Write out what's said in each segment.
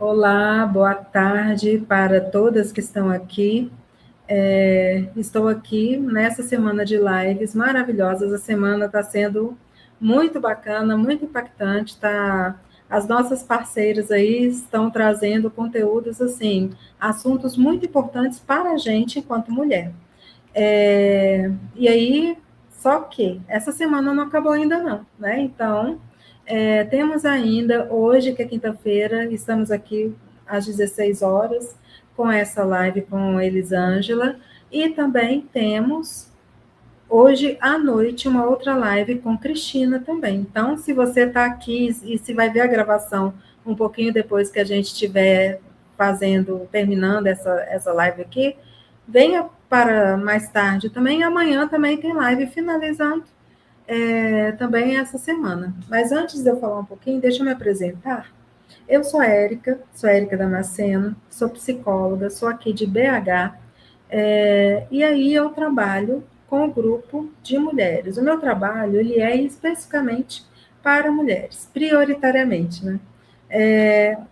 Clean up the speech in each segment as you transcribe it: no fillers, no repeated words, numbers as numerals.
Olá, boa tarde para todas que estão aqui. Estou aqui nessa semana de lives maravilhosas. A semana está sendo muito bacana, muito impactante. As nossas parceiras aí estão trazendo conteúdos assim, assuntos muito importantes para a gente enquanto mulher. E aí, só que essa semana não acabou ainda não, né? Então, temos ainda, hoje, que é quinta-feira, estamos aqui às 16 horas, com essa live com Elisângela, e também temos, hoje à noite, uma outra live com Cristina também. Então, se você está aqui e se vai ver a gravação um pouquinho depois que a gente estiver terminando essa live aqui, venha para mais tarde também. Amanhã também tem live finalizando também essa semana. Mas antes de eu falar um pouquinho, deixa eu me apresentar. Eu sou Érica Damasceno, sou psicóloga, sou aqui de BH, e aí eu trabalho com o grupo de mulheres. O meu trabalho ele é especificamente para mulheres, prioritariamente, né?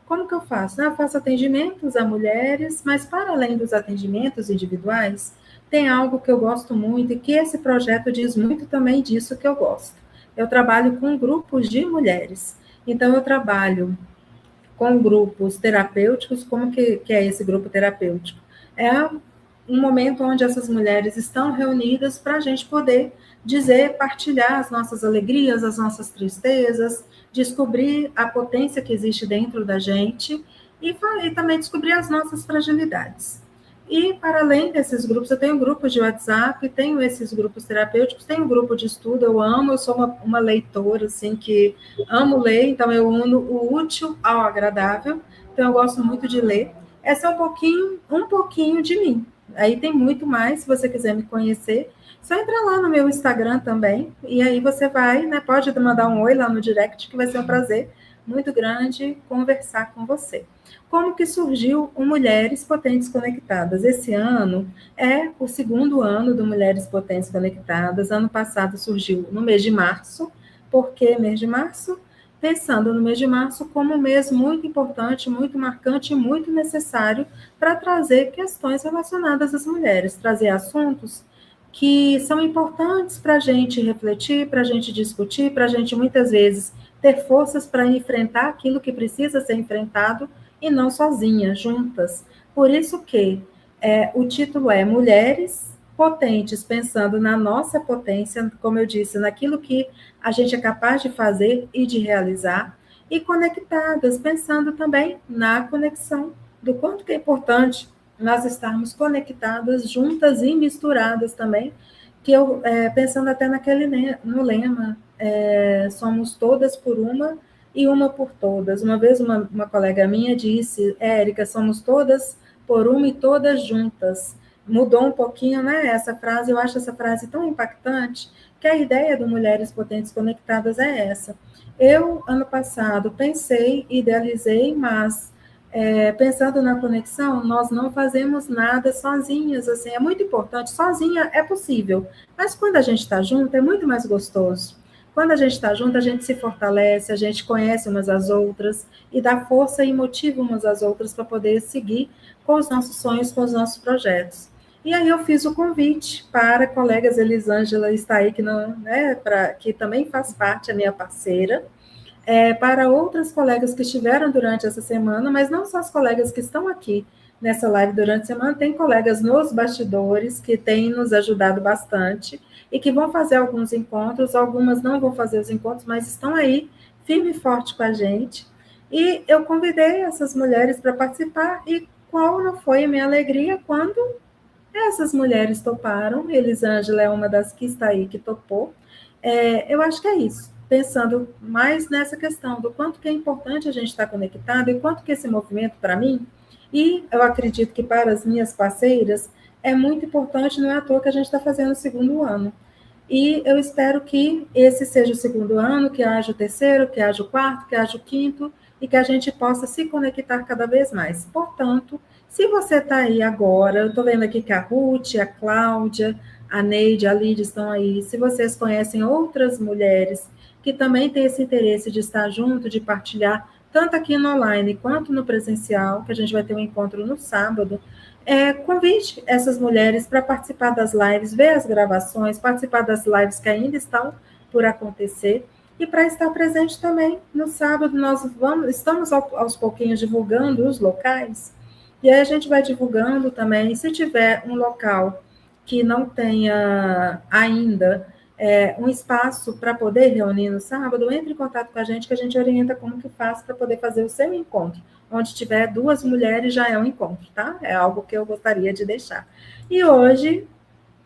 Como que eu faço? Eu faço atendimentos a mulheres, mas para além dos atendimentos individuais, tem algo que eu gosto muito e que esse projeto diz muito também disso que eu gosto. Eu trabalho com grupos de mulheres. Então, eu trabalho com grupos terapêuticos. Como que é esse grupo terapêutico? É um momento onde essas mulheres estão reunidas para a gente poder dizer, partilhar as nossas alegrias, as nossas tristezas, descobrir a potência que existe dentro da gente e também descobrir as nossas fragilidades. E, para além desses grupos, eu tenho grupos de WhatsApp, tenho esses grupos terapêuticos, tenho um grupo de estudo, eu sou uma leitora, assim, que amo ler, então eu uno o útil ao agradável, então eu gosto muito de ler. Essa é um pouquinho de mim. Aí tem muito mais, se você quiser me conhecer, só entra lá no meu Instagram também, e aí você vai, né, pode mandar um oi lá no direct, que vai ser um prazer muito grande conversar com você. Como que surgiu o Mulheres Potentes Conectadas? Esse ano é o segundo ano do Mulheres Potentes Conectadas. Ano passado surgiu no mês de março. Por que mês de março? Pensando no mês de março como um mês muito importante, muito marcante e muito necessário para trazer questões relacionadas às mulheres, trazer assuntos que são importantes para a gente refletir, para a gente discutir, para a gente muitas vezes ter forças para enfrentar aquilo que precisa ser enfrentado e não sozinhas, juntas. Por isso que o título é Mulheres Potentes, pensando na nossa potência, como eu disse, naquilo que a gente é capaz de fazer e de realizar, e conectadas, pensando também na conexão, do quanto que é importante nós estarmos conectadas, juntas e misturadas também, que eu, pensando até no lema, somos todas por uma e uma por todas. Uma vez uma colega minha disse, Érica, somos todas por uma e todas juntas. Mudou um pouquinho, né, essa frase, eu acho essa frase tão impactante, que a ideia do Mulheres Potentes Conectadas é essa. Eu, ano passado, pensei, idealizei, mas pensando na conexão, nós não fazemos nada sozinhas, assim, é muito importante, sozinha é possível, mas quando a gente está junto, é muito mais gostoso. Quando a gente está junto, a gente se fortalece, a gente conhece umas às outras e dá força e motiva umas às outras para poder seguir com os nossos sonhos, com os nossos projetos. E aí eu fiz o convite para colegas, Elisângela está aí, que também faz parte, a minha parceira, para outras colegas que estiveram durante essa semana, mas não só as colegas que estão aqui nessa live durante a semana, tem colegas nos bastidores que têm nos ajudado bastante e que vão fazer alguns encontros, algumas não vão fazer os encontros, mas estão aí firme e forte com a gente. E eu convidei essas mulheres para participar e qual não foi a minha alegria quando essas mulheres toparam. Elisângela é uma das que está aí, que topou. Eu acho que é isso. Pensando mais nessa questão do quanto que é importante a gente estar conectado e quanto que esse movimento, para mim, e eu acredito que para as minhas parceiras, é muito importante, não é à toa que a gente está fazendo o segundo ano. E eu espero que esse seja o segundo ano, que haja o terceiro, que haja o quarto, que haja o quinto, e que a gente possa se conectar cada vez mais. Portanto, se você está aí agora, eu estou vendo aqui que a Ruth, a Cláudia, a Neide, a Lídia estão aí. Se vocês conhecem outras mulheres que também têm esse interesse de estar junto, de partilhar tanto aqui no online quanto no presencial, que a gente vai ter um encontro no sábado. Convide essas mulheres para participar das lives, ver as gravações, participar das lives que ainda estão por acontecer, e para estar presente também no sábado. Estamos aos pouquinhos divulgando os locais, e aí a gente vai divulgando também. Se tiver um local que não tenha ainda um espaço para poder reunir no sábado, entre em contato com a gente, que a gente orienta como que faz para poder fazer o seu encontro. Onde tiver 2 mulheres já é um encontro, tá? É algo que eu gostaria de deixar. E hoje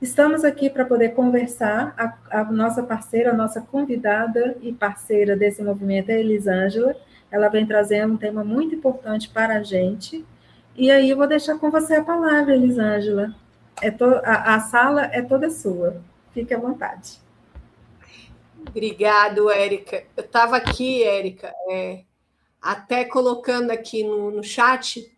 estamos aqui para poder conversar. A nossa parceira, a nossa convidada e parceira desse movimento é a Elisângela. Ela vem trazendo um tema muito importante para a gente. E aí eu vou deixar com você a palavra, Elisângela. A sala é toda sua. Fique à vontade. Obrigado, Érica. Eu estava aqui, Érica, até colocando aqui no chat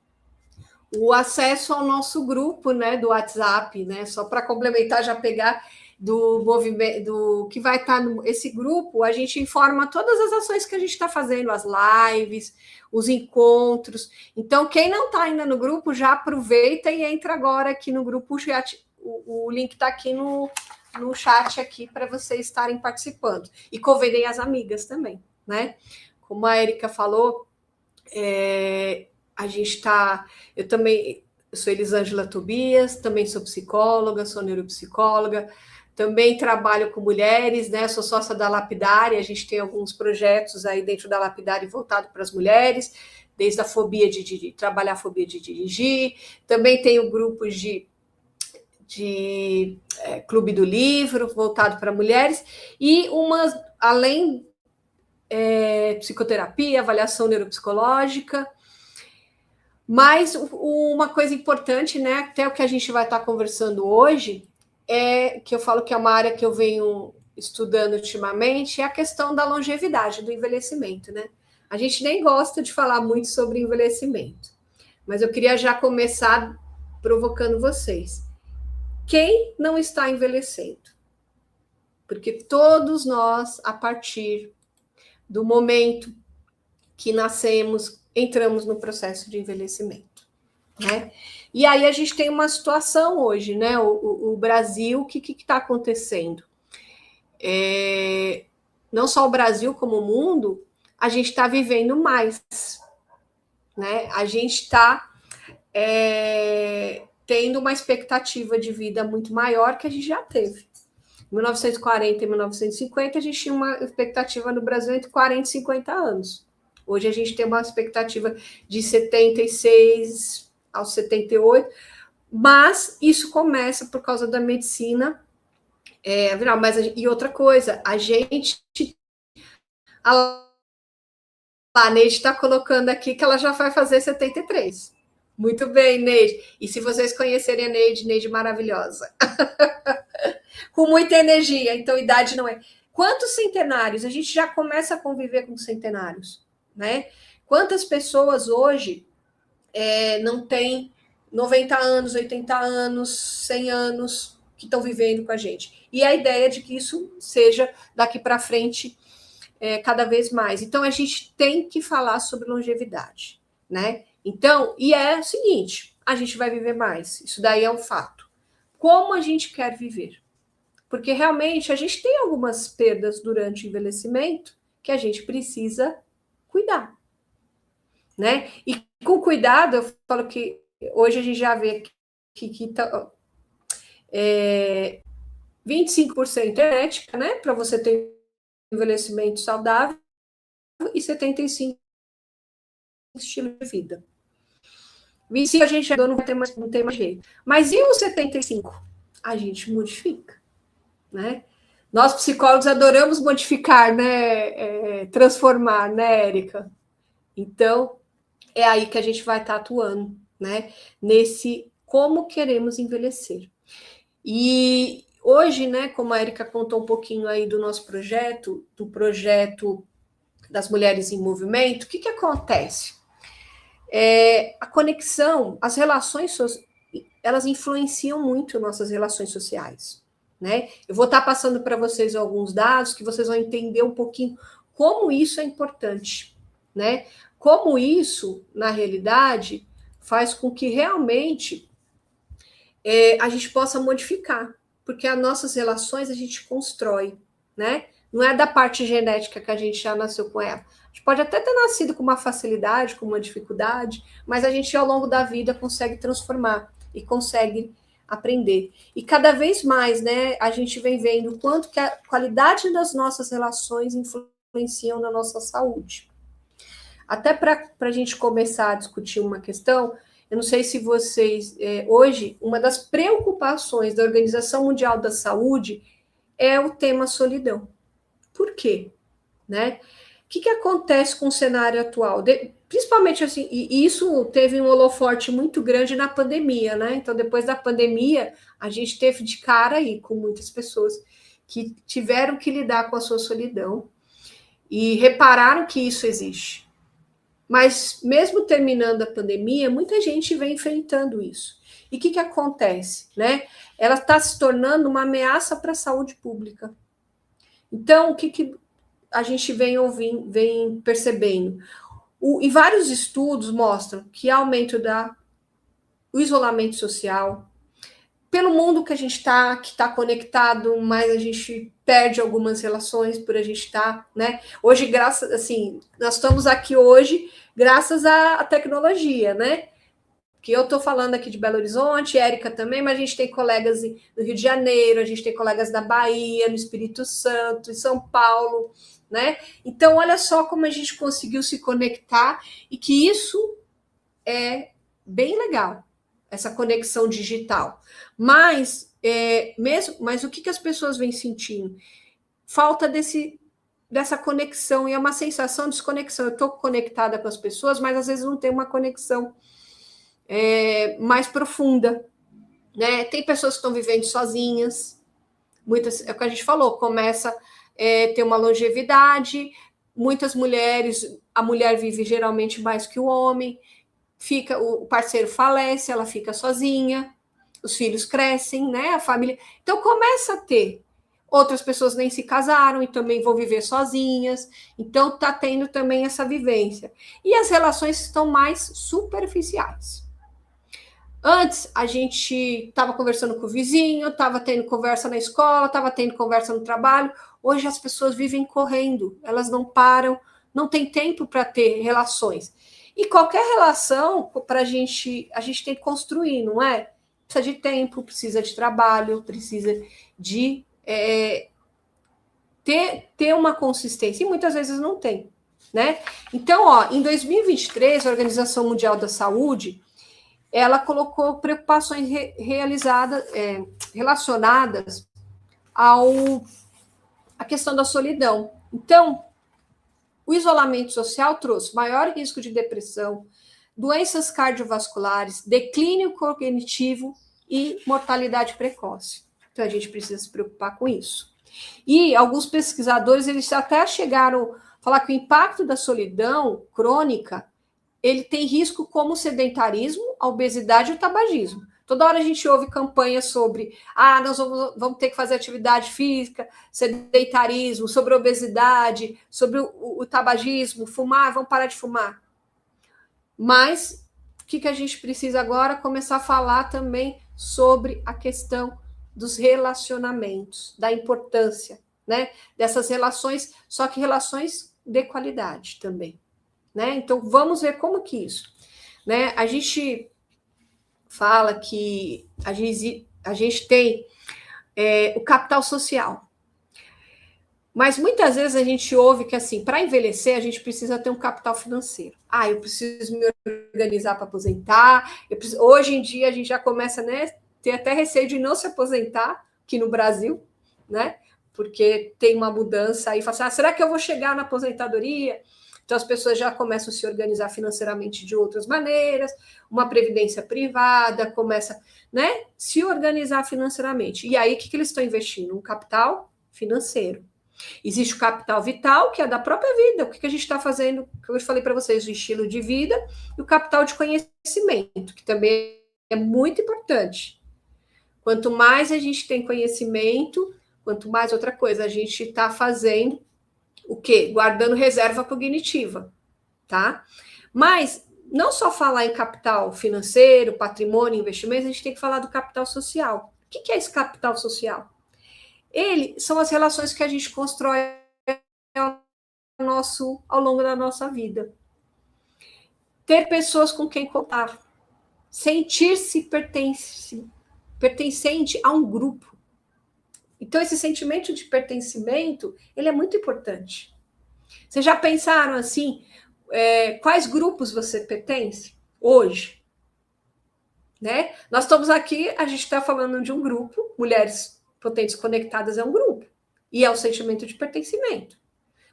o acesso ao nosso grupo, né, do WhatsApp, né, só para complementar, já pegar do movimento, do que vai estar esse grupo, a gente informa todas as ações que a gente está fazendo, as lives, os encontros. Então, quem não está ainda no grupo, já aproveita e entra agora aqui no grupo. O link está aqui no chat aqui para vocês estarem participando. E convidem as amigas também, né? Como a Érica falou, a gente está... Eu sou Elisângela Tobias, também sou psicóloga, sou neuropsicóloga, também trabalho com mulheres, né? Sou sócia da Lapidária, a gente tem alguns projetos aí dentro da Lapidária voltado para as mulheres, desde a fobia de trabalhar a fobia de dirigir, também tenho grupos de Clube do Livro, voltado para mulheres, e além psicoterapia, avaliação neuropsicológica. Mas uma coisa importante, né, até o que a gente vai estar conversando hoje, que eu falo que é uma área que eu venho estudando ultimamente, é a questão da longevidade, do envelhecimento, né? A gente nem gosta de falar muito sobre envelhecimento, mas eu queria já começar provocando vocês. Quem não está envelhecendo? Porque todos nós, a partir do momento que nascemos, entramos no processo de envelhecimento, né? E aí a gente tem uma situação hoje, né? O Brasil, o que está acontecendo? Não só o Brasil, como o mundo, a gente está vivendo mais, né? A gente está tendo uma expectativa de vida muito maior que a gente já teve. Em 1940 e 1950, a gente tinha uma expectativa no Brasil entre 40 e 50 anos. Hoje a gente tem uma expectativa de 76 aos 78, mas isso começa por causa da medicina. E outra coisa, a Neide está colocando aqui que ela já vai fazer 73. Muito bem, Neide. E se vocês conhecerem a Neide maravilhosa. Com muita energia, então idade não é. Quantos centenários? A gente já começa a conviver com centenários, né? Quantas pessoas hoje não têm 90 anos, 80 anos, 100 anos que estão vivendo com a gente? E a ideia de que isso seja daqui para frente cada vez mais. Então, a gente tem que falar sobre longevidade, né? Então, e é o seguinte, a gente vai viver mais, isso daí é um fato. Como a gente quer viver? Porque realmente a gente tem algumas perdas durante o envelhecimento que a gente precisa cuidar, né? E com cuidado, eu falo que hoje a gente já vê que tá, 25% é ética, né? Para você ter um envelhecimento saudável, e 75% estilo de vida. 25% a gente já não tem mais jeito. Mas e os 75%? A gente modifica, né? Nós, psicólogos, adoramos modificar, né? Transformar, né, Érica? Então, é aí que a gente vai estar atuando, né? Nesse como queremos envelhecer. E hoje, né, como a Érica contou um pouquinho aí do nosso projeto, do projeto das Mulheres em Movimento, o que acontece? A conexão, as relações, elas influenciam muito nossas relações sociais, né? Eu vou estar passando para vocês alguns dados que vocês vão entender um pouquinho como isso é importante, né? Como isso, na realidade, faz com que realmente a gente possa modificar, porque as nossas relações a gente constrói, né? Não é da parte genética que a gente já nasceu com ela. A gente pode até ter nascido com uma facilidade, com uma dificuldade, mas a gente, ao longo da vida, consegue transformar e consegue aprender. E cada vez mais, né, a gente vem vendo o quanto que a qualidade das nossas relações influenciam na nossa saúde. Até para a gente começar a discutir uma questão, eu não sei se vocês... hoje, uma das preocupações da Organização Mundial da Saúde é o tema solidão. Por quê? Né? O que acontece com o cenário atual? Principalmente assim, e isso teve um holofote muito grande na pandemia, né? Então, depois da pandemia, a gente teve de cara aí com muitas pessoas que tiveram que lidar com a sua solidão e repararam que isso existe. Mas, mesmo terminando a pandemia, muita gente vem enfrentando isso. E o que acontece? Né? Ela está se tornando uma ameaça para a saúde pública. Então, o que a gente vem percebendo? E vários estudos mostram que há aumento do isolamento social, pelo mundo que a gente está, que está conectado, mas a gente perde algumas relações por a gente estar, né? Hoje, nós estamos aqui hoje graças à tecnologia, né? Que eu estou falando aqui de Belo Horizonte, Érica também, mas a gente tem colegas no Rio de Janeiro, a gente tem colegas na Bahia, no Espírito Santo, em São Paulo, né? Então, olha só como a gente conseguiu se conectar e que isso é bem legal, essa conexão digital. Mas o que as pessoas vêm sentindo? Falta dessa conexão, e é uma sensação de desconexão. Eu estou conectada com as pessoas, mas às vezes não tem uma conexão mais profunda. Né? Tem pessoas que estão vivendo sozinhas, muitas, é o que a gente falou, começa a ter uma longevidade, muitas mulheres, a mulher vive geralmente mais que o homem, o parceiro falece, ela fica sozinha, os filhos crescem, né? A família. Então começa a ter. Outras pessoas nem se casaram e também vão viver sozinhas. Então está tendo também essa vivência. E as relações estão mais superficiais. Antes, a gente estava conversando com o vizinho, estava tendo conversa na escola, estava tendo conversa no trabalho. Hoje as pessoas vivem correndo, elas não param, não tem tempo para ter relações. E qualquer relação, para a gente tem que construir, não é? Precisa de tempo, precisa de trabalho, precisa de ter uma consistência, e muitas vezes não tem, né? Então, em 2023, a Organização Mundial da Saúde, ela colocou preocupações relacionadas à questão da solidão. Então, o isolamento social trouxe maior risco de depressão, doenças cardiovasculares, declínio cognitivo e mortalidade precoce. Então, a gente precisa se preocupar com isso. E alguns pesquisadores, eles até chegaram a falar que o impacto da solidão crônica, ele tem risco como o sedentarismo, a obesidade e o tabagismo. Toda hora a gente ouve campanhas sobre nós vamos ter que fazer atividade física, sedentarismo, sobre obesidade, sobre o tabagismo, fumar, vamos parar de fumar. Mas o que a gente precisa agora? Começar a falar também sobre a questão dos relacionamentos, da importância, né, dessas relações, só que relações de qualidade também. Né? Então, vamos ver como que isso. Né? A gente fala que a gente tem o capital social. Mas muitas vezes a gente ouve que, assim, para envelhecer, a gente precisa ter um capital financeiro. Eu preciso me organizar para aposentar. Hoje em dia, a gente já começa, né, ter até receio de não se aposentar aqui no Brasil, né? Porque tem uma mudança aí. Fala assim, será que eu vou chegar na aposentadoria? Então, as pessoas já começam a se organizar financeiramente de outras maneiras, uma previdência privada, começa, né, se organizar financeiramente. E aí, o que eles estão investindo? Um capital financeiro. Existe o capital vital, que é da própria vida. O que a gente está fazendo? Que eu falei para vocês, o estilo de vida, e o capital de conhecimento, que também é muito importante. Quanto mais a gente tem conhecimento, quanto mais outra coisa a gente está fazendo, o quê? Guardando reserva cognitiva, tá? Mas não só falar em capital financeiro, patrimônio, investimento, a gente tem que falar do capital social. O que é esse capital social? São as relações que a gente constrói ao longo da nossa vida. Ter pessoas com quem contar. Sentir-se pertencente a um grupo. Então, esse sentimento de pertencimento, ele é muito importante. Vocês já pensaram assim, quais grupos você pertence hoje? Né? Nós estamos aqui, a gente está falando de um grupo, Mulheres Potentes Conectadas é um grupo, e é o sentimento de pertencimento.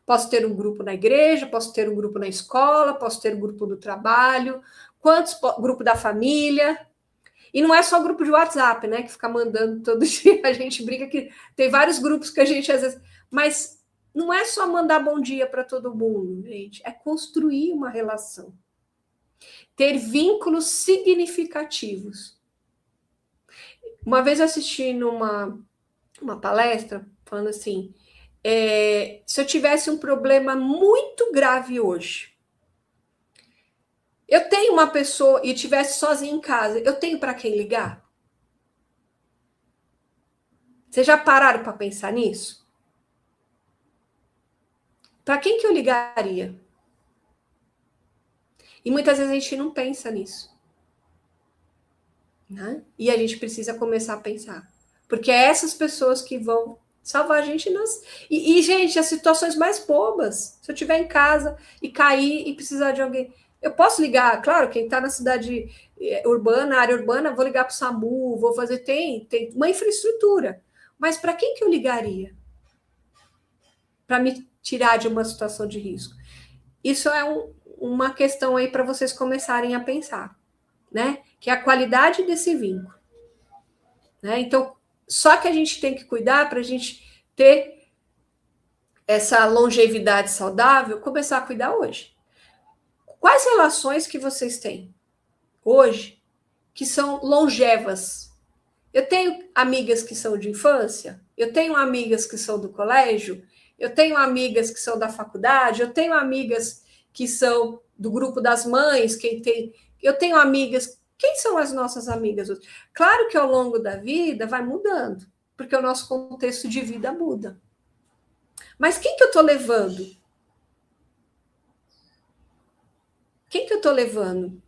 Posso ter um grupo na igreja, posso ter um grupo na escola, posso ter um grupo do trabalho, grupo da família. E não é só grupo de WhatsApp, né? Que fica mandando todo dia. A gente brinca que tem vários grupos que a gente às vezes. Mas não é só mandar bom dia para todo mundo, gente. É construir uma relação. Ter vínculos significativos. Uma vez eu assisti numa palestra falando assim: se eu tivesse um problema muito grave hoje, eu tenho uma pessoa e estivesse sozinha em casa, eu tenho para quem ligar? Vocês já pararam para pensar nisso? Para quem que eu ligaria? E muitas vezes a gente não pensa nisso. Né? E a gente precisa começar a pensar. Porque é essas pessoas que vão salvar a gente gente, as situações mais bobas. Se eu estiver em casa e cair e precisar de alguém, eu posso ligar, claro, quem está na cidade urbana, área urbana, vou ligar para o SAMU, vou fazer, tem uma infraestrutura. Mas para quem que eu ligaria? Para me tirar de uma situação de risco. Isso é uma questão aí para vocês começarem a pensar, né? Que é a qualidade desse vínculo. Né? Então, só que a gente tem que cuidar para a gente ter essa longevidade saudável, começar a cuidar hoje. Quais relações que vocês têm hoje que são longevas? Eu tenho amigas que são de infância, eu tenho amigas que são do colégio, eu tenho amigas que são da faculdade, eu tenho amigas que são do grupo das mães, eu tenho amigas. Quem são as nossas amigas hoje? Claro que ao longo da vida vai mudando, porque o nosso contexto de vida muda. Mas quem que eu estou levando? Quem que eu estou levando?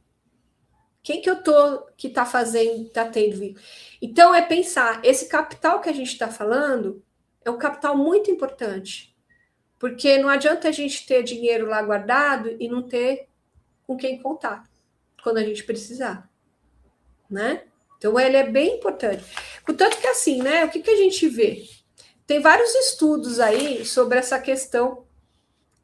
Quem que eu estou que está fazendo, está tendo? Então, é pensar, esse capital que a gente está falando é um capital muito importante, porque não adianta a gente ter dinheiro lá guardado e não ter com quem contar quando a gente precisar, né? Então, ele é bem importante. Portanto que assim, né? O que a gente vê? Tem vários estudos aí sobre essa questão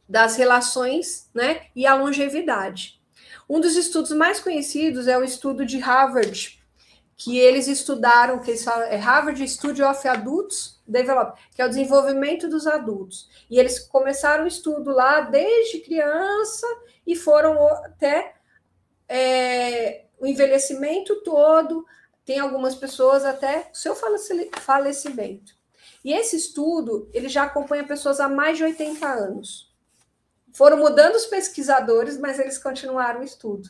das relações, né? E a longevidade. Um dos estudos mais conhecidos é o estudo de Harvard, que eles estudaram, que eles falam, é Harvard Study of Adults Development, que é o desenvolvimento dos adultos. E eles começaram o estudo lá desde criança e foram até o envelhecimento todo. Tem algumas pessoas até o seu falecimento. E esse estudo, ele já acompanha pessoas há mais de 80 anos. Foram mudando os pesquisadores, mas eles continuaram o estudo.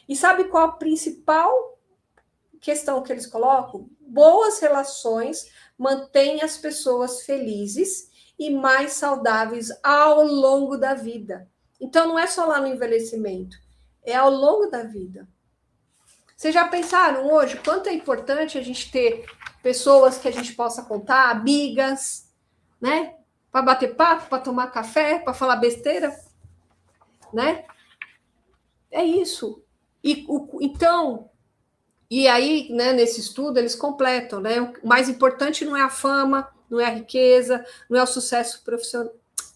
E sabe qual a principal questão que eles colocam? Boas relações mantêm as pessoas felizes e mais saudáveis ao longo da vida. Então, não é só lá no envelhecimento, é ao longo da vida. Vocês já pensaram hoje quanto é importante a gente ter pessoas que a gente possa contar, amigas, né? Para bater papo, para tomar café, para falar besteira, né? É isso. Então, e aí, né, nesse estudo, eles completam, né? O mais importante não é a fama, não é a riqueza, não é o sucesso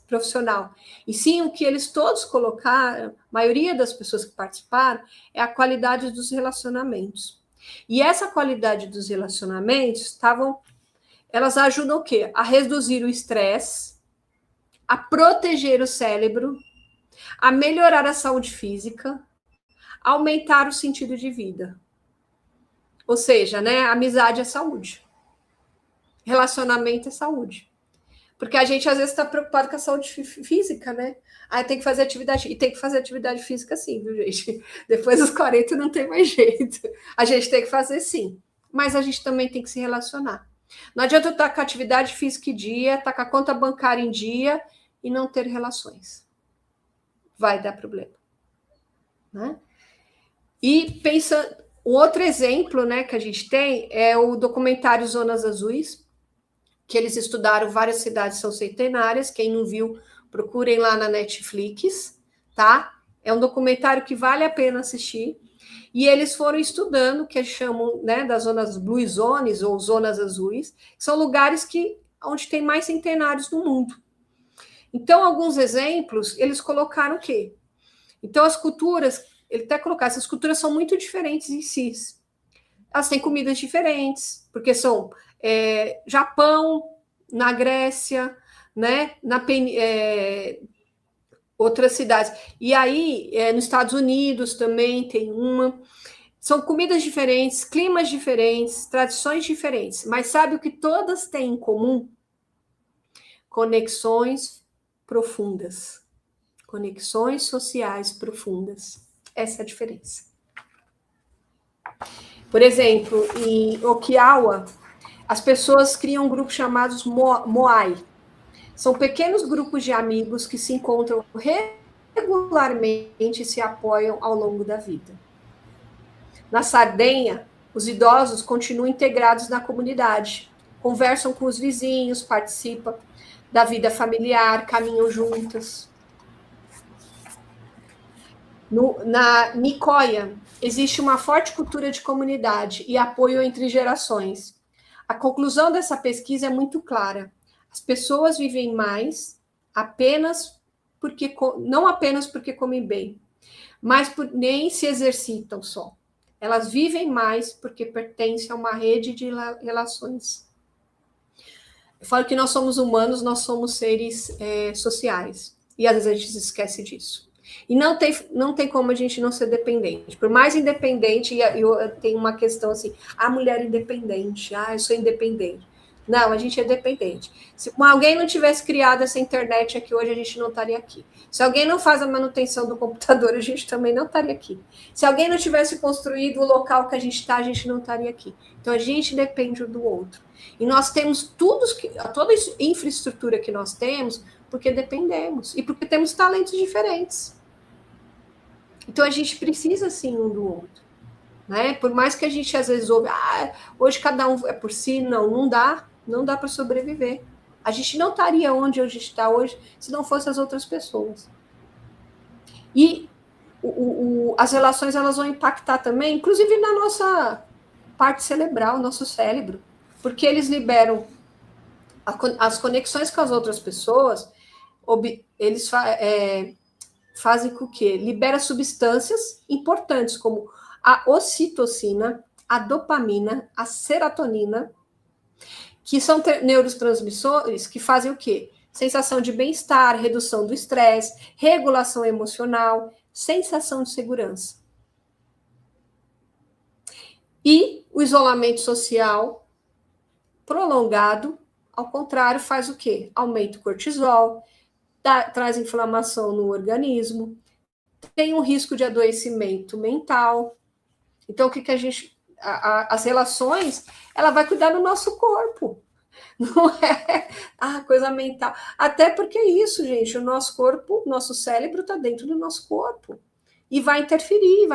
profissional. E sim, o que eles todos colocaram, a maioria das pessoas que participaram, é a qualidade dos relacionamentos. E essa qualidade dos relacionamentos elas ajudam o quê? A reduzir o estresse, a proteger o cérebro, a melhorar a saúde física, aumentar o sentido de vida. Ou seja, né, amizade é saúde. Relacionamento é saúde. Porque a gente, às vezes, está preocupado com a saúde física, né? Aí tem que fazer atividade, e tem que fazer atividade física sim, viu, gente? Depois dos 40 não tem mais jeito. A gente tem que fazer sim. Mas a gente também tem que se relacionar. Não adianta eu estar com a atividade física em dia, estar com a conta bancária em dia e não ter relações. Vai dar problema. Né? E pensa, o outro exemplo, né, que a gente tem é o documentário Zonas Azuis, que eles estudaram várias cidades são centenárias. Quem não viu, procurem lá na Netflix, tá? É um documentário que vale a pena assistir. E eles foram estudando, que chamam, né, das zonas blue zones ou zonas azuis, que são lugares onde tem mais centenários no mundo. Então, alguns exemplos, eles colocaram o quê? Então, as culturas, ele até colocar, essas culturas são muito diferentes em si. Elas têm comidas diferentes, porque são Japão, na Grécia, né? Outras cidades. E aí, nos Estados Unidos também tem uma. São comidas diferentes, climas diferentes, tradições diferentes. Mas sabe o que todas têm em comum? Conexões profundas. Conexões sociais profundas. Essa é a diferença. Por exemplo, em Okinawa, as pessoas criam grupos chamados Moai. São pequenos grupos de amigos que se encontram regularmente e se apoiam ao longo da vida. Na Sardenha, os idosos continuam integrados na comunidade, conversam com os vizinhos, participam da vida familiar, caminham juntas. Na Nicoya, existe uma forte cultura de comunidade e apoio entre gerações. A conclusão dessa pesquisa é muito clara. As pessoas vivem mais não apenas porque comem bem, mas nem se exercitam só. Elas vivem mais porque pertencem a uma rede de relações. Eu falo que nós somos humanos, nós somos seres sociais. E às vezes a gente esquece disso. E não tem como a gente não ser dependente. Por mais independente, eu tenho uma questão assim, a mulher independente, eu sou independente. Não, a gente é dependente. Se alguém não tivesse criado essa internet aqui hoje, a gente não estaria aqui. Se alguém não faz a manutenção do computador, a gente também não estaria aqui. Se alguém não tivesse construído o local que a gente está, a gente não estaria aqui. Então, a gente depende um do outro. E nós temos toda a infraestrutura que nós temos porque dependemos. E porque temos talentos diferentes. Então, a gente precisa, sim, um do outro. Né? Por mais que a gente, às vezes, ouve, hoje cada um é por si, não dá. Não dá para sobreviver. A gente não estaria onde a gente está hoje se não fossem as outras pessoas. E as relações elas vão impactar também, inclusive na nossa parte cerebral, nosso cérebro, porque eles liberam as conexões com as outras pessoas, eles fazem com que libera substâncias importantes como a ocitocina, a dopamina, a serotonina, que são neurotransmissores que fazem o quê? Sensação de bem-estar, redução do estresse, regulação emocional, sensação de segurança. E o isolamento social prolongado, ao contrário, faz o quê? Aumenta o cortisol, traz inflamação no organismo, tem um risco de adoecimento mental. Então, o que a gente... as relações, ela vai cuidar do nosso corpo. Não é coisa mental. Até porque é isso, gente. O nosso corpo, nosso cérebro está dentro do nosso corpo. E vai interferir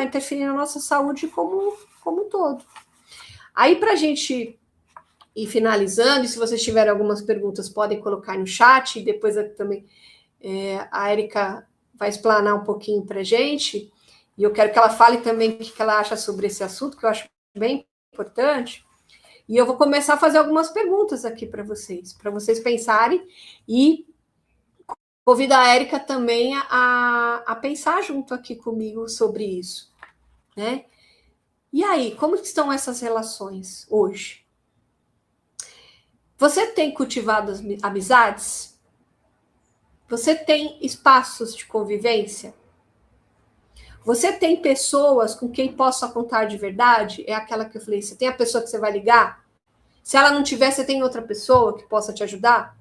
na nossa saúde como um todo. Aí, para a gente ir finalizando, e se vocês tiverem algumas perguntas, podem colocar no chat, e depois também a Érica vai explanar um pouquinho para a gente. E eu quero que ela fale também o que ela acha sobre esse assunto, que eu acho bem importante. E eu vou começar a fazer algumas perguntas aqui para vocês pensarem e convidar a Érica também a pensar junto aqui comigo sobre isso. Né? E aí, como estão essas relações hoje? Você tem cultivado amizades? Você tem espaços de convivência? Você tem pessoas com quem possa contar de verdade? É aquela que eu falei, você tem a pessoa que você vai ligar? Se ela não tiver, você tem outra pessoa que possa te ajudar?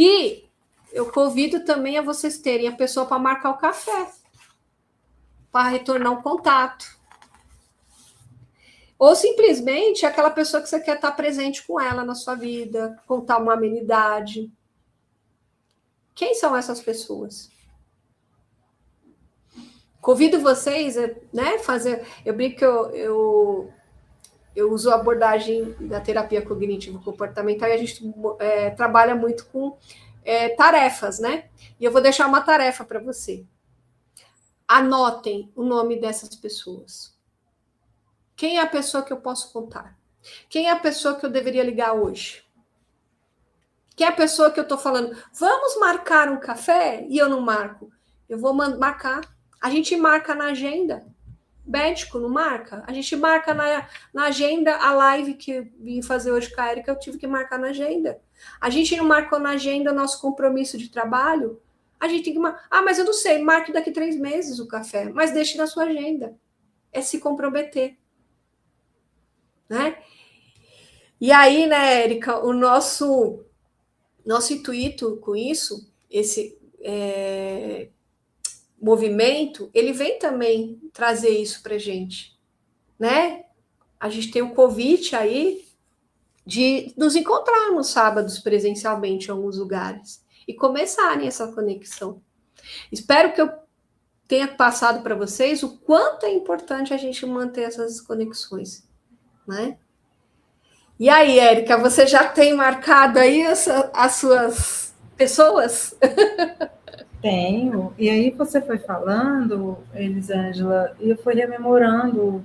E eu convido também a vocês terem a pessoa para marcar o café, para retornar um contato. Ou simplesmente aquela pessoa que você quer estar presente com ela na sua vida, contar uma amenidade. Quem são essas pessoas? Convido vocês a, né, fazer... Eu brinco que eu uso a abordagem da terapia cognitivo-comportamental e a gente trabalha muito com tarefas, né? E eu vou deixar uma tarefa para você. Anotem o nome dessas pessoas. Quem é a pessoa que eu posso contar? Quem é a pessoa que eu deveria ligar hoje? Quem é a pessoa que eu estou falando? Vamos marcar um café? E eu não marco. Eu vou marcar. A gente marca na agenda. Médico não marca? A gente marca na agenda a live que eu vim fazer hoje com a Érica, eu tive que marcar na agenda. A gente não marcou na agenda o nosso compromisso de trabalho? A gente tem que marcar. Ah, mas eu não sei, marque daqui 3 meses o café, mas deixe na sua agenda. É se comprometer. Né? E aí, né, Érica, o nosso intuito com isso, esse movimento, ele vem também trazer isso para a gente, né? A gente tem o convite aí de nos encontrarmos sábados presencialmente em alguns lugares e começarem essa conexão. Espero que eu tenha passado para vocês o quanto é importante a gente manter essas conexões, né? E aí, Érica, você já tem marcado aí as suas pessoas? Tenho. E aí você foi falando, Elisângela, e eu fui rememorando,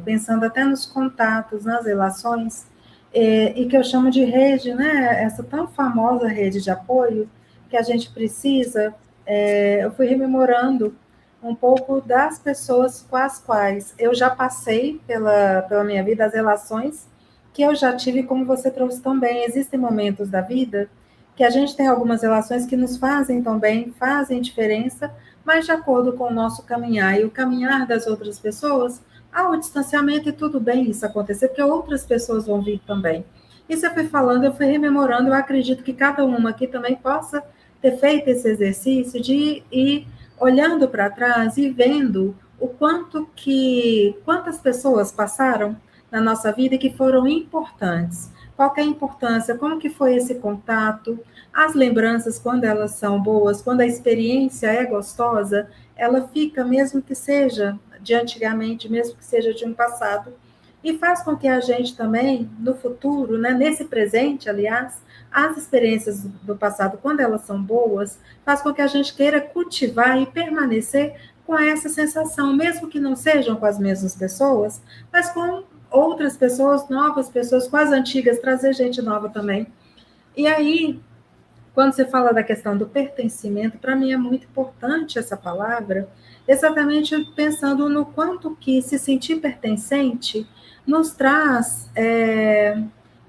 pensando até nos contatos, nas relações, e que eu chamo de rede, né? Essa tão famosa rede de apoio que a gente precisa. Eu fui rememorando um pouco das pessoas com as quais eu já passei pela minha vida, as relações que eu já tive, como você trouxe também. Existem momentos da vida que a gente tem algumas relações que nos fazem tão bem, fazem diferença, mas de acordo com o nosso caminhar e o caminhar das outras pessoas, há o distanciamento e tudo bem isso acontecer, porque outras pessoas vão vir também. E você foi falando, eu fui rememorando, eu acredito que cada uma aqui também possa ter feito esse exercício de ir olhando para trás e vendo o quantas pessoas passaram na nossa vida e que foram importantes. Qual que é a importância? Como que foi esse contato? As lembranças, quando elas são boas, quando a experiência é gostosa, ela fica, mesmo que seja de antigamente, mesmo que seja de um passado, e faz com que a gente também, no futuro, né, nesse presente, aliás, as experiências do passado, quando elas são boas, faz com que a gente queira cultivar e permanecer com essa sensação, mesmo que não sejam com as mesmas pessoas, mas com outras pessoas, novas pessoas, com as antigas, trazer gente nova também. E aí, quando você fala da questão do pertencimento, para mim é muito importante essa palavra, exatamente pensando no quanto que se sentir pertencente nos traz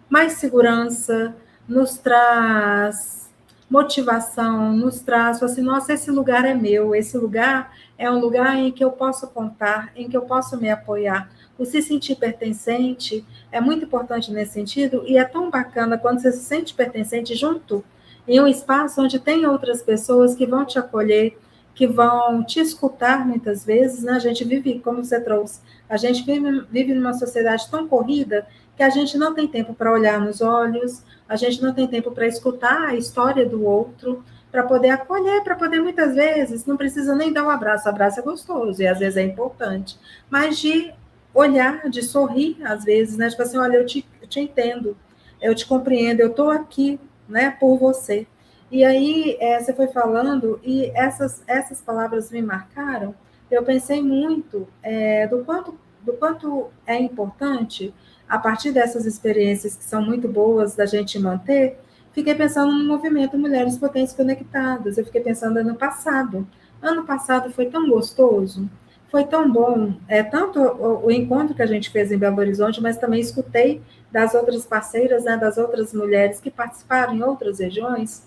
mais segurança, nos traz motivação, nos traz assim, nossa, esse lugar é meu, esse lugar é um lugar em que eu posso contar, em que eu posso me apoiar. O se sentir pertencente é muito importante nesse sentido, e é tão bacana quando você se sente pertencente junto em um espaço onde tem outras pessoas que vão te acolher, que vão te escutar muitas vezes, né? A gente vive, como você trouxe, a gente vive numa sociedade tão corrida que a gente não tem tempo para olhar nos olhos, a gente não tem tempo para escutar a história do outro, para poder acolher, para poder muitas vezes, não precisa nem dar um abraço é gostoso e às vezes é importante, mas de olhar, de sorrir às vezes, né? Tipo assim, olha, eu te entendo, eu te compreendo, eu estou aqui, né, por você. E aí, você foi falando, e essas palavras me marcaram, eu pensei muito do quanto é importante, a partir dessas experiências que são muito boas da gente manter, fiquei pensando no movimento Mulheres Potentes Conectadas, eu fiquei pensando ano passado. Ano passado foi tão gostoso, foi tão bom, tanto o encontro que a gente fez em Belo Horizonte, mas também escutei das outras parceiras, né, das outras mulheres que participaram em outras regiões,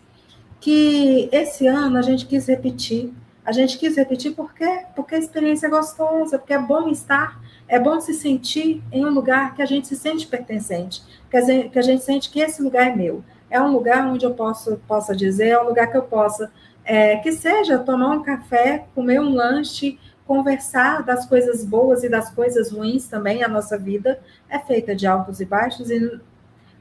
que esse ano a gente quis repetir. A gente quis repetir porque a experiência é gostosa, porque é bom estar, é bom se sentir em um lugar que a gente se sente pertencente, que a gente sente que esse lugar é meu. é um lugar onde eu possa dizer, é um lugar que eu possa, que seja tomar um café, comer um lanche, conversar das coisas boas e das coisas ruins também. A nossa vida é feita de altos e baixos e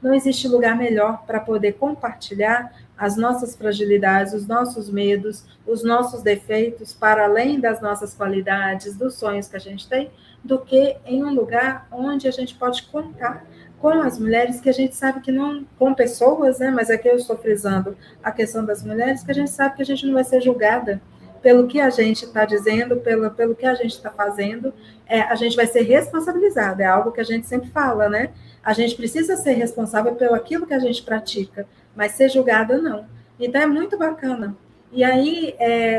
não existe lugar melhor para poder compartilhar as nossas fragilidades, os nossos medos, os nossos defeitos, para além das nossas qualidades, dos sonhos que a gente tem, do que em um lugar onde a gente pode contar com as mulheres, que a gente sabe que não, com pessoas, né? Mas aqui eu estou frisando a questão das mulheres, que a gente sabe que a gente não vai ser julgada pelo que a gente está dizendo, pelo que a gente está fazendo, a gente vai ser responsabilizada, é algo que a gente sempre fala, né? A gente precisa ser responsável pelo aquilo que a gente pratica, mas ser julgada não. Então é muito bacana. E aí,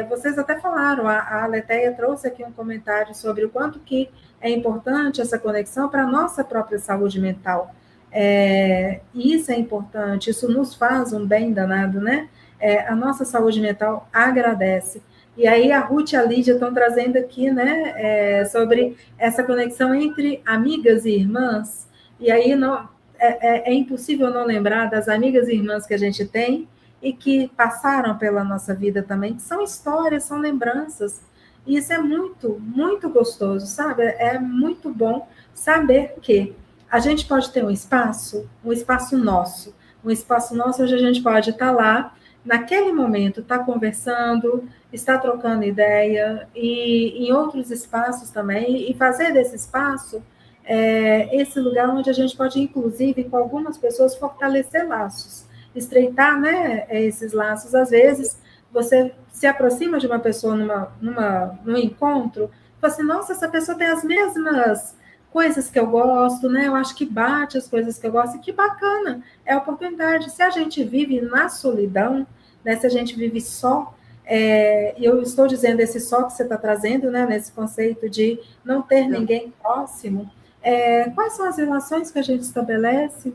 vocês até falaram, a Letéia trouxe aqui um comentário sobre o quanto que é importante essa conexão para a nossa própria saúde mental. Isso é importante, isso nos faz um bem danado, né? A nossa saúde mental agradece. E aí a Ruth e a Lídia estão trazendo aqui, né, sobre essa conexão entre amigas e irmãs. E aí não, é impossível não lembrar das amigas e irmãs que a gente tem e que passaram pela nossa vida também, que são histórias, são lembranças. E isso é muito, muito gostoso, sabe? É muito bom saber que a gente pode ter um espaço nosso, onde a gente pode estar lá, naquele momento, estar conversando, estar trocando ideia, e em outros espaços também, e fazer desse espaço esse lugar onde a gente pode, inclusive, com algumas pessoas, fortalecer laços, estreitar, né, esses laços. Às vezes, você se aproxima de uma pessoa num encontro, e fala assim, nossa, essa pessoa tem as mesmas coisas que eu gosto, né? Eu acho que bate as coisas que eu gosto, e que bacana, é a oportunidade. Se a gente vive na solidão, né, se a gente vive só, e eu estou dizendo esse só que você está trazendo, né, nesse conceito de não ter ninguém próximo, quais são as relações que a gente estabelece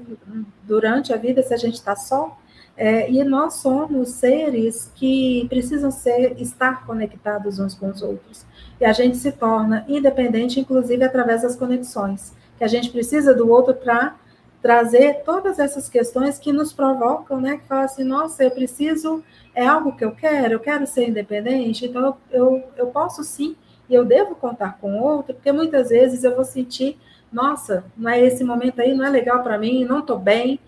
durante a vida se a gente está só? E nós somos seres que precisam estar conectados uns com os outros. E a gente se torna independente, inclusive através das conexões, que a gente precisa do outro para trazer todas essas questões que nos provocam, né? Que falam assim, nossa, eu preciso, é algo que eu quero ser independente, então eu posso sim, e eu devo contar com o outro, porque muitas vezes eu vou sentir, nossa, não é esse momento aí, não é legal para mim, não estou bem,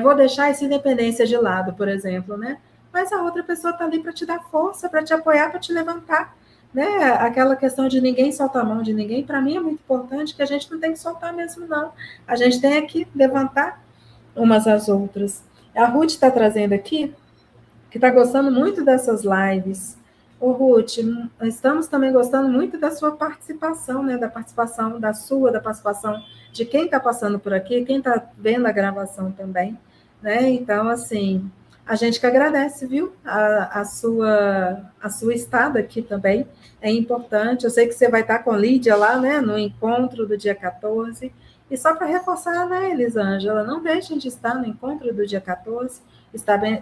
vou deixar essa independência de lado, por exemplo, né? Mas a outra pessoa está ali para te dar força, para te apoiar, para te levantar, né? Aquela questão de ninguém soltar a mão de ninguém, para mim é muito importante, que a gente não tem que soltar mesmo, não. A gente tem que levantar umas às outras. A Ruth está trazendo aqui, que está gostando muito dessas lives. Ô, Ruth, estamos também gostando muito da sua participação, né? Da participação da sua, da participação de quem está passando por aqui, quem está vendo a gravação também, né? Então, assim, a gente que agradece, viu? A sua estada aqui também é importante. Eu sei que você vai estar com a Lídia lá, né? No encontro do dia 14. E só para reforçar, né, Elisângela, não deixem de estar no encontro do dia 14.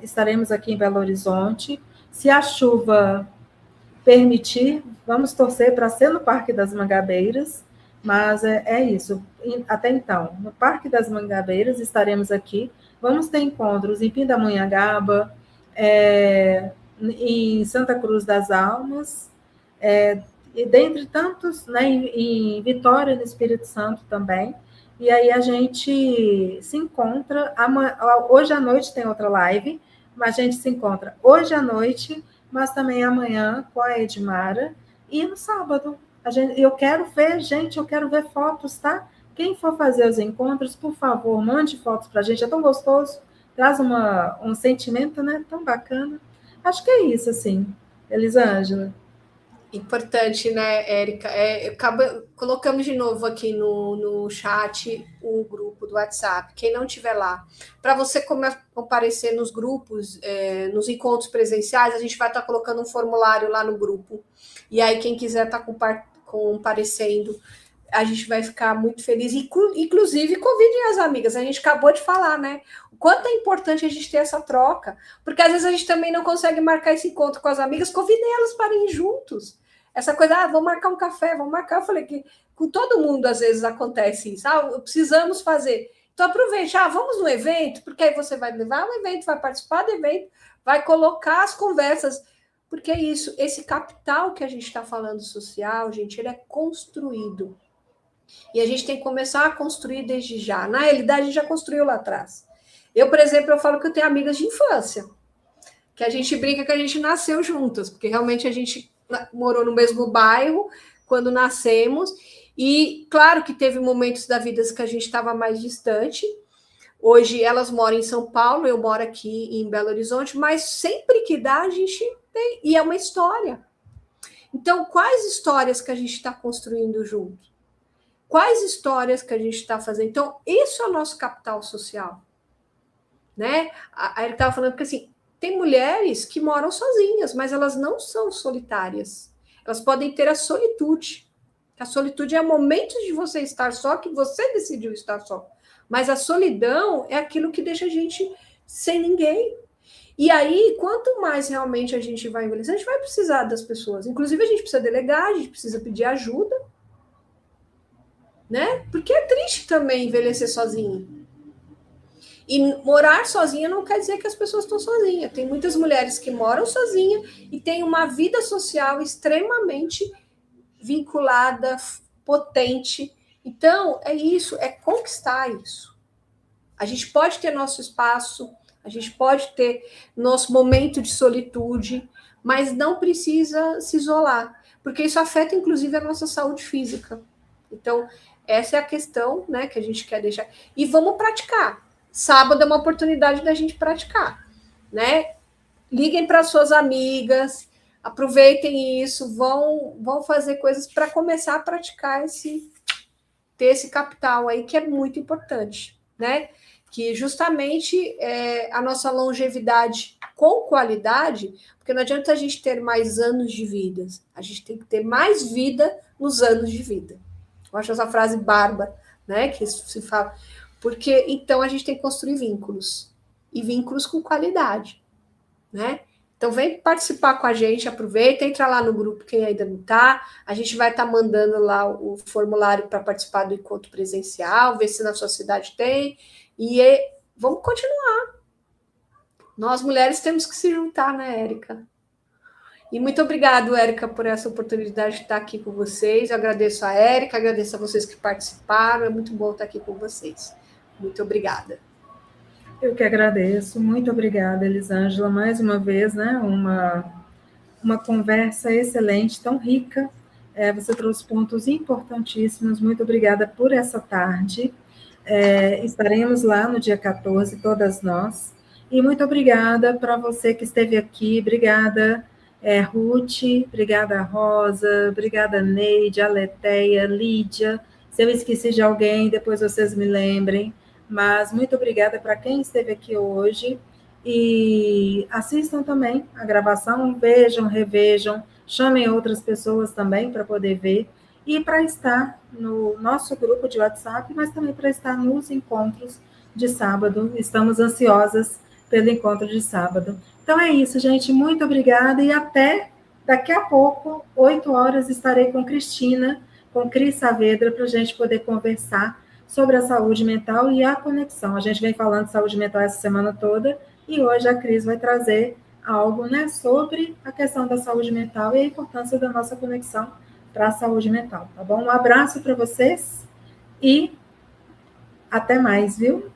Estaremos aqui em Belo Horizonte. Se a chuva permitir, vamos torcer para ser no Parque das Mangabeiras, mas é isso. Até então, no Parque das Mangabeiras estaremos aqui, vamos ter encontros em Pindamonhangaba, em Santa Cruz das Almas, e dentre tantos, né, em Vitória, no Espírito Santo também, e aí a gente se encontra, hoje à noite tem outra live, mas a gente se encontra hoje à noite, mas também amanhã com a Edmara, e no sábado. Eu quero ver fotos, tá? Quem for fazer os encontros, por favor, mande fotos para a gente, é tão gostoso, traz um sentimento, né, tão bacana. Acho que é isso, assim, Elisângela. Importante, né, Érica? Colocamos de novo aqui no chat o grupo do WhatsApp. Quem não tiver lá, para você comparecer nos grupos, nos encontros presenciais, a gente vai estar colocando um formulário lá no grupo. E aí, quem quiser estar comparecendo, a gente vai ficar muito feliz. Inclusive, convidem as amigas. A gente acabou de falar, né? O quanto é importante a gente ter essa troca. Porque às vezes a gente também não consegue marcar esse encontro com as amigas. Convidem elas para ir juntos. Essa coisa, vamos marcar um café, vamos marcar. Eu falei que com todo mundo, às vezes, acontece isso. Precisamos fazer. Então, aproveite, vamos no evento, porque aí você vai levar o evento, vai participar do evento, vai colocar as conversas, porque é isso, esse capital que a gente está falando social, gente, ele é construído. E a gente tem que começar a construir desde já. Na realidade, a gente já construiu lá atrás. Eu, por exemplo, eu falo que eu tenho amigas de infância, que a gente brinca que a gente nasceu juntas, porque realmente a gente morou no mesmo bairro quando nascemos, e claro que teve momentos da vida que a gente estava mais distante. Hoje elas moram em São Paulo, eu moro aqui em Belo Horizonte, mas sempre que dá a gente tem, e é uma história. Então, quais histórias que a gente está construindo junto? Quais histórias que a gente está fazendo? Então, isso é o nosso capital social. Né? Aí ele estava falando que assim, tem mulheres que moram sozinhas, mas elas não são solitárias. Elas podem ter a solitude. A solitude é o momento de você estar só, que você decidiu estar só. Mas a solidão é aquilo que deixa a gente sem ninguém. E aí, quanto mais realmente a gente vai envelhecer, a gente vai precisar das pessoas. Inclusive, a gente precisa delegar, a gente precisa pedir ajuda. Né? Porque é triste também envelhecer sozinho. E morar sozinha não quer dizer que as pessoas estão sozinhas. Tem muitas mulheres que moram sozinhas e têm uma vida social extremamente vinculada, potente. Então, é isso, é conquistar isso. A gente pode ter nosso espaço, a gente pode ter nosso momento de solitude, mas não precisa se isolar, porque isso afeta, inclusive, a nossa saúde física. Então, essa é a questão, né, que a gente quer deixar. E vamos praticar. Sábado é uma oportunidade da gente praticar, né? Liguem para suas amigas, aproveitem isso, vão fazer coisas para começar a praticar ter esse capital aí que é muito importante, né? Que justamente é a nossa longevidade com qualidade, porque não adianta a gente ter mais anos de vida, a gente tem que ter mais vida nos anos de vida. Eu acho essa frase bárbara, né? Que se fala. Porque então a gente tem que construir vínculos. E vínculos com qualidade. Né? Então vem participar com a gente, aproveita, entra lá no grupo quem ainda não está. A gente vai estar mandando lá o formulário para participar do encontro presencial, ver se na sua cidade tem. E vamos continuar. Nós mulheres temos que se juntar, né, Érica? E muito obrigado, Érica, por essa oportunidade de estar aqui com vocês. Eu agradeço a Érica, agradeço a vocês que participaram. É muito bom estar aqui com vocês. Muito obrigada. Eu que agradeço. Muito obrigada, Elisângela. Mais uma vez, né, uma conversa excelente, tão rica. Você trouxe pontos importantíssimos. Muito obrigada por essa tarde. Estaremos lá no dia 14, todas nós. E muito obrigada para você que esteve aqui. Obrigada, Ruth, obrigada, Rosa, obrigada, Neide, Aleteia, Lídia. Se eu esqueci de alguém, depois vocês me lembrem. Mas muito obrigada para quem esteve aqui hoje. E assistam também a gravação, vejam, revejam, chamem outras pessoas também para poder ver. E para estar no nosso grupo de WhatsApp, mas também para estar nos encontros de sábado. Estamos ansiosas pelo encontro de sábado. Então é isso, gente. Muito obrigada e até daqui a pouco, 8 horas, estarei com Cristina, com Cris Saavedra, para a gente poder conversar sobre a saúde mental e a conexão. A gente vem falando de saúde mental essa semana toda e hoje a Cris vai trazer algo, né, sobre a questão da saúde mental e a importância da nossa conexão para a saúde mental, tá bom? Um abraço para vocês e até mais, viu?